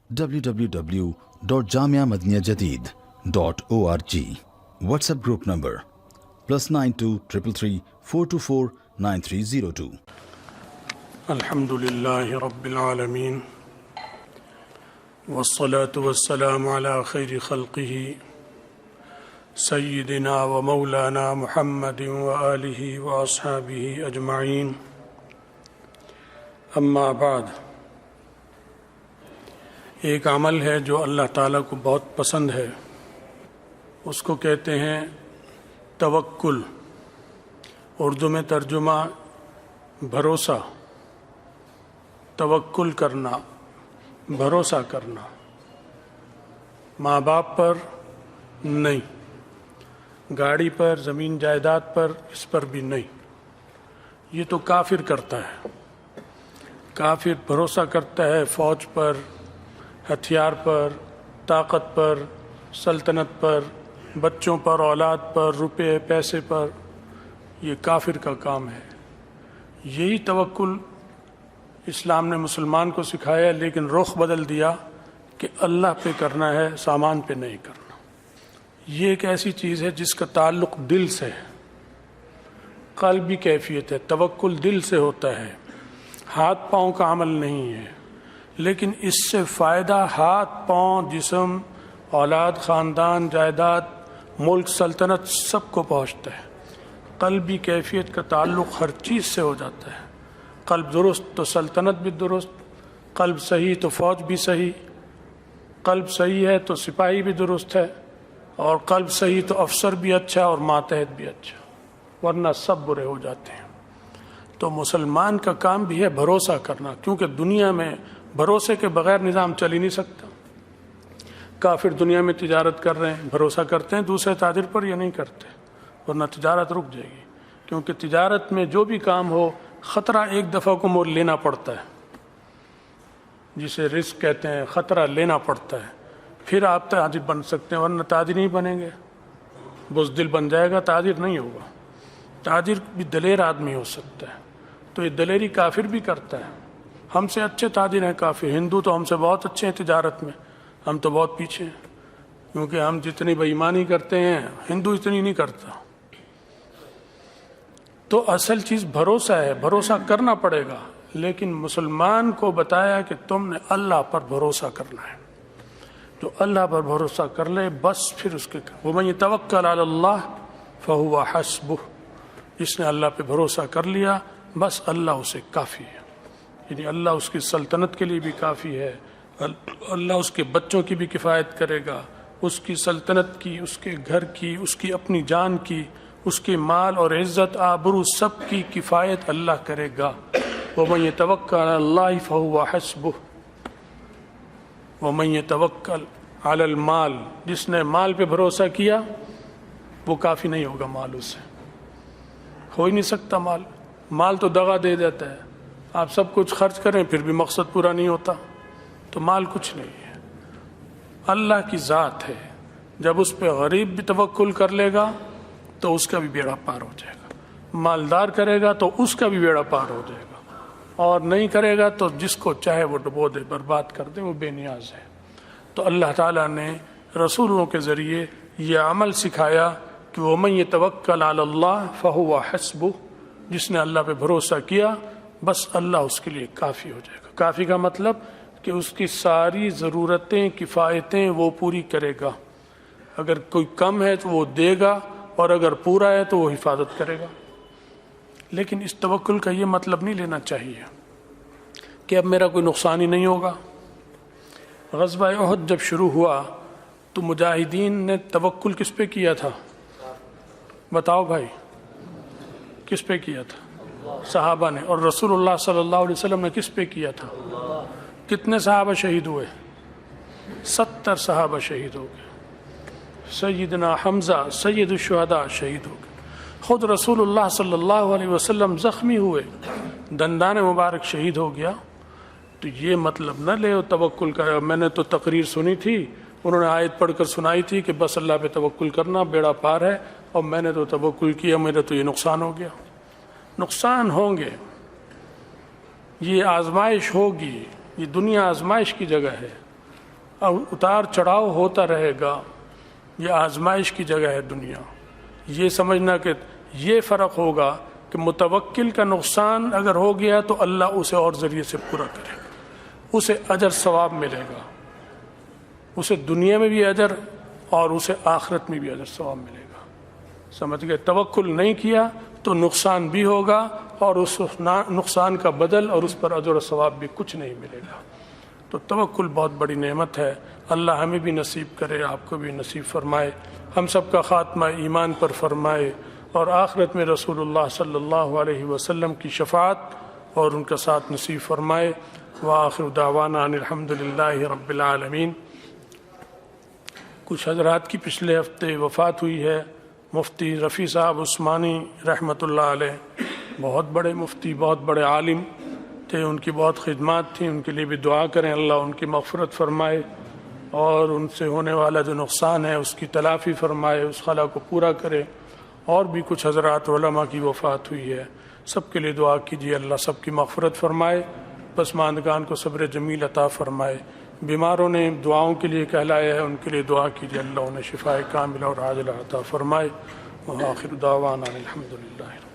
www.jamiamadiniyajadid.org. WhatsApp group number +92 333 424 9302. الحمد لله رب العالمين والصلاة والسلام على خير خلقه سيدنا ومولانا محمد وآله وأصحابه أجمعين. اما بعد، ایک عمل ہے جو اللہ تعالیٰ کو بہت پسند ہے، اس کو کہتے ہیں توکل، اردو میں ترجمہ بھروسہ، توکل کرنا، بھروسہ کرنا، ماں باپ پر نہیں، گاڑی پر، زمین جائیداد پر، اس پر بھی نہیں. یہ تو کافر کرتا ہے. کافر بھروسہ کرتا ہے فوج پر، ہتھیار پر، طاقت پر، سلطنت پر، بچوں پر، اولاد پر، روپے پیسے پر. یہ کافر کا کام ہے. یہی توکل اسلام نے مسلمان کو سکھایا، لیکن رخ بدل دیا کہ اللہ پہ کرنا ہے، سامان پہ نہیں کرنا. یہ ایک ایسی چیز ہے جس کا تعلق دل سے ہے، قلبی کیفیت ہے. توکل دل سے ہوتا ہے، ہاتھ پاؤں کا عمل نہیں ہے. لیکن اس سے فائدہ ہاتھ، پاؤں، جسم، اولاد، خاندان، جائیداد، ملک، سلطنت سب کو پہنچتا ہے. قلبی کیفیت کا تعلق ہر چیز سے ہو جاتا ہے. قلب درست تو سلطنت بھی درست، قلب صحیح تو فوج بھی صحیح، قلب صحیح ہے تو سپاہی بھی درست ہے، اور قلب صحیح تو افسر بھی اچھا اور ماتحت بھی اچھا، ورنہ سب برے ہو جاتے ہیں. تو مسلمان کا کام بھی ہے بھروسہ کرنا، کیونکہ دنیا میں بھروسے کے بغیر نظام چل ہی نہیں سکتا. کافر دنیا میں تجارت کر رہے ہیں، بھروسہ کرتے ہیں دوسرے تاجر پر یا نہیں کرتے، ورنہ تجارت رک جائے گی. کیونکہ تجارت میں جو بھی کام ہو، خطرہ ایک دفعہ کو مول لینا پڑتا ہے، جسے رسک کہتے ہیں. خطرہ لینا پڑتا ہے، پھر آپ تاجر بن سکتے ہیں، ورنہ تاجر نہیں بنیں گے. بزدل بن جائے گا، تاجر نہیں ہوگا. تاجر بھی دلیر آدمی ہو سکتا ہے. تو یہ دلیری کافر بھی کرتا ہے. ہم سے اچھے تاجر ہیں کافر. ہندو تو ہم سے بہت اچھے ہیں تجارت میں، ہم تو بہت پیچھے ہیں، کیونکہ ہم جتنی بے ایمانی کرتے ہیں ہندو اتنی نہیں کرتا. تو اصل چیز بھروسہ ہے، بھروسہ کرنا پڑے گا. لیکن مسلمان کو بتایا کہ تم نے اللہ پر بھروسہ کرنا ہے. جو اللہ پر بھروسہ کر لے بس پھر اس کے وَمَن يَتَوَكَّلْ عَلَى اللَّهِ فَهُوَ حَسْبُهُ. جس نے اللہ پہ بھروسہ کر لیا بس اللہ اسے کافی ہے. یعنی اللہ اس کی سلطنت کے لیے بھی کافی ہے، اللہ اس کے بچوں کی بھی کفایت کرے گا، اس کی سلطنت کی، اس کے گھر کی، اس کی اپنی جان کی، اس کے مال اور عزت آبرو سب کی کفایت اللہ کرے گا. وَمَن يَتَوَكَّلْ عَلَى اللَّهِ فَهُوَ حَسْبُهُ. وَمَن يَتَوَكَّلْ عَلَى الْمَالِ. جس نے مال پہ بھروسہ کیا وہ کافی نہیں ہوگا. مال اسے ہو ہی نہیں سکتا. مال تو دغا دے دیتا ہے. آپ سب کچھ خرچ کریں پھر بھی مقصد پورا نہیں ہوتا. تو مال کچھ نہیں ہے. اللہ کی ذات ہے. جب اس پہ غریب بھی توکل کر لے گا تو اس کا بھی بیڑا پار ہو جائے گا. مالدار کرے گا تو اس کا بھی بیڑا پار ہو جائے گا، اور نہیں کرے گا تو جس کو چاہے وہ ڈبو دے، برباد کر دے، وہ بے نیاز ہے. تو اللہ تعالیٰ نے رسولوں کے ذریعے یہ عمل سکھایا کہ وَمَن يَتَوَكَّلْ عَلَى اللَّهِ فَهُوَ حَسْبُهُ. جس نے اللہ پہ بھروسہ کیا بس اللہ اس کے لیے کافی ہو جائے گا. کافی کا مطلب کہ اس کی ساری ضرورتیں، کفایتیں وہ پوری کرے گا. اگر کوئی کم ہے تو وہ دے گا، اور اگر پورا ہے تو وہ حفاظت کرے گا. لیکن اس توکل کا یہ مطلب نہیں لینا چاہیے کہ اب میرا کوئی نقصان ہی نہیں ہوگا. غزوہ احد جب شروع ہوا تو مجاہدین نے توکل کس پہ کیا تھا؟ بتاؤ بھائی، کس پہ کیا تھا؟ صحابہ نے. اور رسول اللہ صلی اللہ علیہ وسلم نے کس پہ کیا تھا؟ کتنے صحابہ شہید ہوئے؟ 70 صحابہ شہید ہو گئے. سیدنا حمزہ سید الشہداء شہید ہو گئے. خود رسول اللہ صلی اللہ علیہ وسلم زخمی ہوئے، دندان مبارک شہید ہو گیا. تو یہ مطلب نہ لے توکل کا. میں نے تو تقریر سنی تھی، انہوں نے آیت پڑھ کر سنائی تھی کہ بس اللہ پہ توکل کرنا، بیڑا پار ہے، اور میں نے تو توکل کیا، میرا تو یہ نقصان ہو گیا. نقصان ہوں گے، یہ آزمائش ہوگی، یہ دنیا آزمائش کی جگہ ہے. اتار چڑھاؤ ہوتا رہے گا، یہ آزمائش کی جگہ ہے دنیا. یہ سمجھنا کہ یہ فرق ہوگا کہ متوکل کا نقصان اگر ہو گیا تو اللہ اسے اور ذریعے سے پورا کرے گا، اسے اجر ثواب ملے گا، اسے دنیا میں بھی اجر اور اسے آخرت میں بھی اجر ثواب ملے گا. سمجھ گئے؟ توکل نہیں کیا تو نقصان بھی ہوگا اور اس نقصان کا بدل اور اس پر اجر و ثواب بھی کچھ نہیں ملے گا. تو توکل بہت بڑی نعمت ہے. اللہ ہمیں بھی نصیب کرے، آپ کو بھی نصیب فرمائے، ہم سب کا خاتمہ ایمان پر فرمائے اور آخرت میں رسول اللہ صلی اللہ علیہ وسلم کی شفاعت اور ان کا ساتھ نصیب فرمائے. وآخر دعوانا ان الحمد للہ رب العالمین. کچھ حضرات کی پچھلے ہفتے وفات ہوئی ہے. مفتی رفیع صاحب عثمانی رحمۃ اللہ علیہ بہت بڑے مفتی، بہت بڑے عالم تھے، ان کی بہت خدمات تھیں. ان کے لیے بھی دعا کریں، اللہ ان کی مغفرت فرمائے اور ان سے ہونے والا جو نقصان ہے اس کی تلافی فرمائے، اس خلا کو پورا کرے. اور بھی کچھ حضرات علماء کی وفات ہوئی ہے، سب کے لیے دعا کیجیے، اللہ سب کی مغفرت فرمائے، پسماندگان کو صبر جمیل عطا فرمائے. بیماروں نے دعاؤں کے لیے کہلایا ہے، ان کے لیے دعا کیجیے، اللہ انہیں شفائے کاملہ اور عاجلہ عطا فرمائے. وآخر دعوانا الحمد للہ.